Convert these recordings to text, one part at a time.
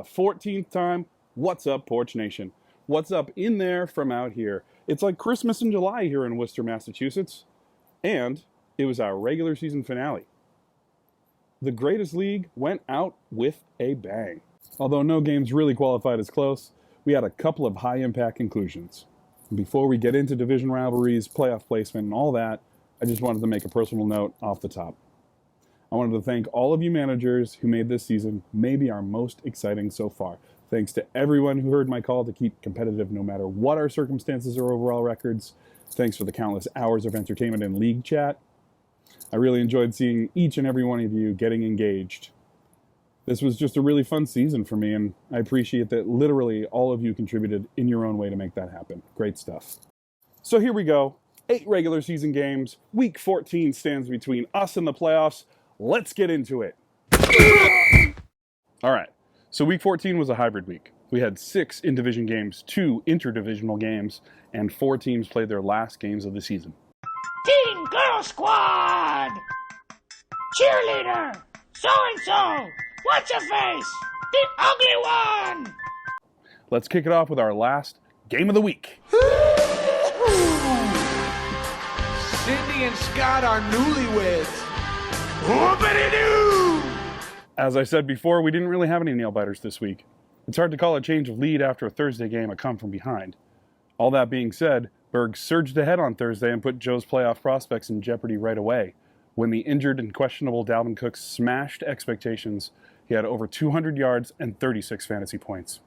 14th time. What's up, Porch Nation? What's up in there from out here? It's like Christmas in July here in Worcester, Massachusetts. And it was our regular season finale. The greatest league went out with a bang. Although no games really qualified as close, we had a couple of high-impact conclusions. Before we get into division rivalries, playoff placement, and all that, I just wanted to make a personal note off the top. I wanted to thank all of you managers who made this season maybe our most exciting so far. Thanks to everyone who heard my call to keep competitive no matter what our circumstances or overall records. Thanks for the countless hours of entertainment and league chat. I really enjoyed seeing each and every one of you getting engaged. This was just a really fun season for me, and I appreciate that literally all of you contributed in your own way to make that happen. Great stuff. So here we go. 8 regular season games. Week 14 stands between us and the playoffs. Let's get into it. All right. So week 14 was a hybrid week. We had 6 in-division games, 2 interdivisional games, and 4 teams played their last games of the season. Teen Girl Squad! Cheerleader! So-and-so! What's your face? The ugly one! Let's kick it off with our last game of the week. Cindy and Scott are newlyweds. Whoopity-doo! As I said before, we didn't really have any nail-biters this week. It's hard to call a change of lead after a Thursday game a come from behind. All that being said, Berg surged ahead on Thursday and put Joe's playoff prospects in jeopardy right away. When the injured and questionable Dalvin Cook smashed expectations, he had over 200 yards and 36 fantasy points.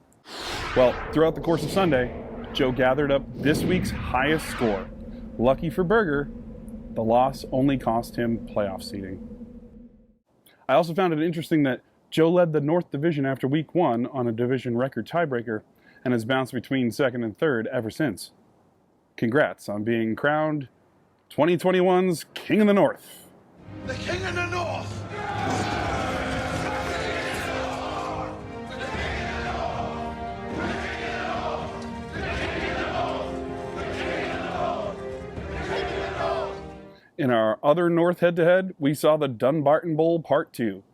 Well, throughout the course of Sunday, Joe gathered up this week's highest score. Lucky for Berger, the loss only cost him playoff seeding. I also found it interesting that Joe led the North Division after week 1 on a division record tiebreaker and has bounced between 2nd and 3rd ever since. Congrats on being crowned 2021's King of the North. The King of the North! In our other North head-to-head, we saw the Dunbarton Bowl Part 2.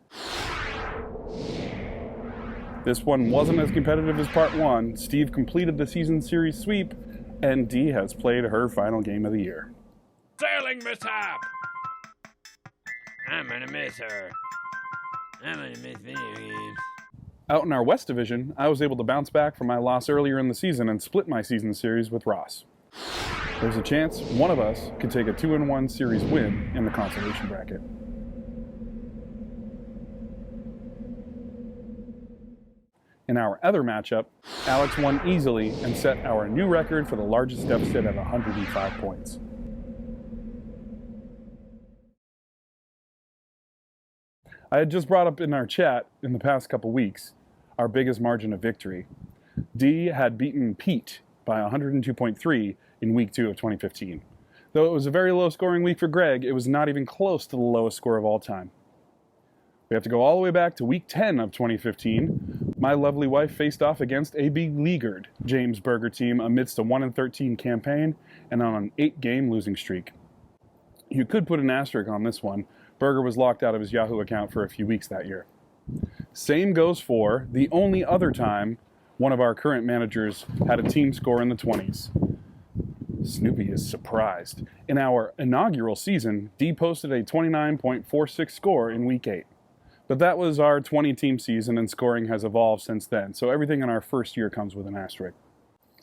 This one wasn't as competitive as Part 1. Steve completed the season series sweep, and Dee has played her final game of the year. Sailing mishap! I'm gonna miss her. I'm gonna miss video games. Out in our West Division, I was able to bounce back from my loss earlier in the season and split my season series with Ross. There's a chance one of us could take a 2-1 series win in the consolation bracket. In our other matchup, Alex won easily and set our new record for the largest deficit at 105 points. I had just brought up in our chat in the past couple weeks our biggest margin of victory. Dee had beaten Pete by 102.3 in week 2 of 2015. Though it was a very low scoring week for Greg, it was not even close to the lowest score of all time. We have to go all the way back to week 10 of 2015. My lovely wife faced off against a beleaguered James Berger team amidst a 1-13 campaign and on an 8-game losing streak. You could put an asterisk on this one. Berger was locked out of his Yahoo account for a few weeks that year. Same goes for the only other time one of our current managers had a team score in the 20s. Snoopy is surprised. In our inaugural season, Dee posted a 29.46 score in week 8. But that was our 20-team season, and scoring has evolved since then, so everything in our first year comes with an asterisk.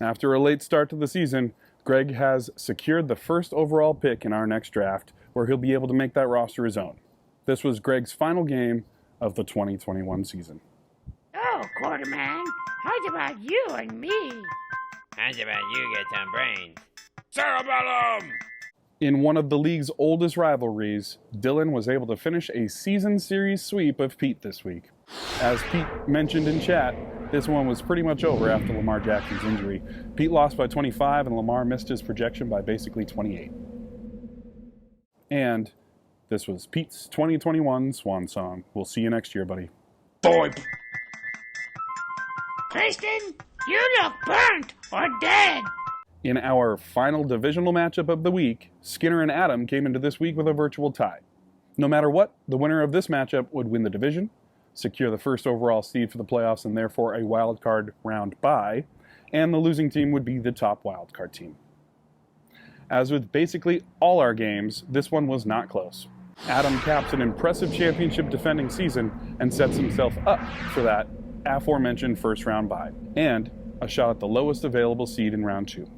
After a late start to the season, Greg has secured the first overall pick in our next draft, where he'll be able to make that roster his own. This was Greg's final game of the 2021 season. Oh, Quarterman, how's about you and me? How's about you get some brains? Cerebellum! In one of the league's oldest rivalries, Dylan was able to finish a season series sweep of Pete this week. As Pete mentioned in chat, this one was pretty much over after Lamar Jackson's injury. Pete lost by 25 and Lamar missed his projection by basically 28. And this was Pete's 2021 swan song. We'll see you next year, buddy. Boy! Kristen, you look burnt or dead. In our final divisional matchup of the week, Skinner and Adam came into this week with a virtual tie. No matter what, the winner of this matchup would win the division, secure the first overall seed for the playoffs and therefore a wild card round bye, and the losing team would be the top wild card team. As with basically all our games, this one was not close. Adam caps an impressive championship defending season and sets himself up for that aforementioned first round bye, and a shot at the lowest available seed in round 2.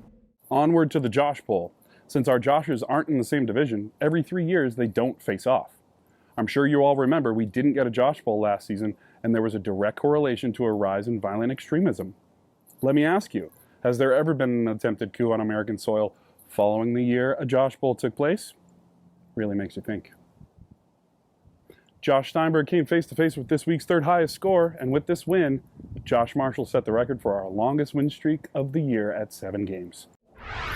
Onward to the Josh Bowl. Since our Joshes aren't in the same division, every 3 years they don't face off. I'm sure you all remember we didn't get a Josh Bowl last season, and there was a direct correlation to a rise in violent extremism. Let me ask you, has there ever been an attempted coup on American soil following the year a Josh Bowl took place? Really makes you think. Josh Steinberg came face-to-face with this week's third highest score, and with this win, Josh Marshall set the record for our longest win streak of the year at 7 games.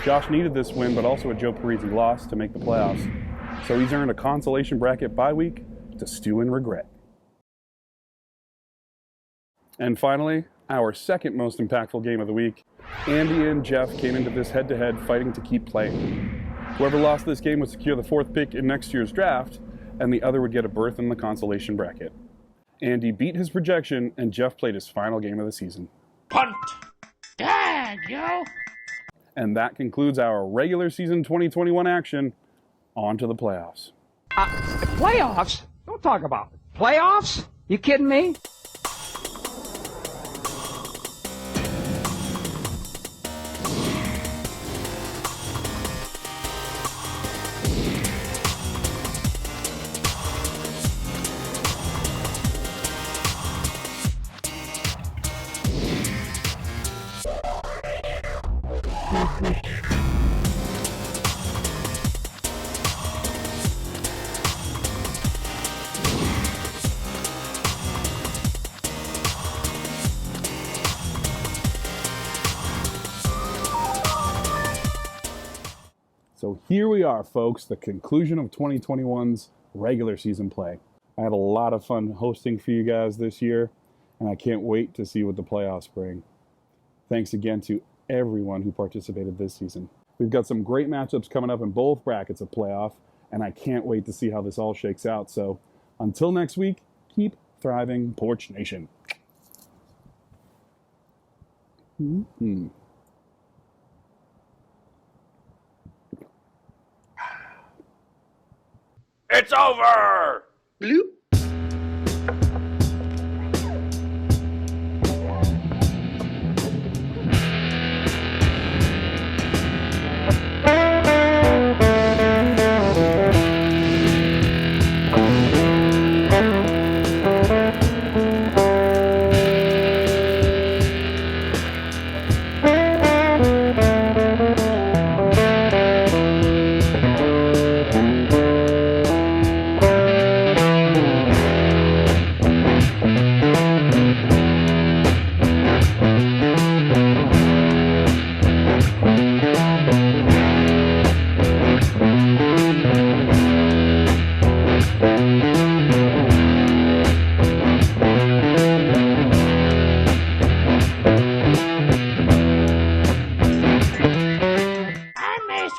Josh needed this win, but also a Joe Parisi loss to make the playoffs, so he's earned a consolation bracket bye week to stew in regret. And finally, our second most impactful game of the week, Andy and Jeff came into this head-to-head fighting to keep playing. Whoever lost this game would secure the 4th pick in next year's draft, and the other would get a berth in the consolation bracket. Andy beat his projection, and Jeff played his final game of the season. Punt! Dag, yo! And that concludes our regular season 2021 action. On to the playoffs. Playoffs? Don't talk about it. Playoffs? You kidding me? So here we are, folks, the conclusion of 2021's regular season play. I had a lot of fun hosting for you guys this year, and I can't wait to see what the playoffs bring. Thanks again to everyone who participated this season. We've got some great matchups coming up in both brackets of playoff, and I can't wait to see how this all shakes out. So until next week, keep thriving, Porch Nation. It's over! Bloop.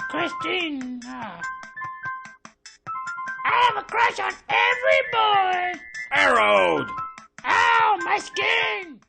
Christine. I have a crush on every boy. Arrowed! Ow, my skin!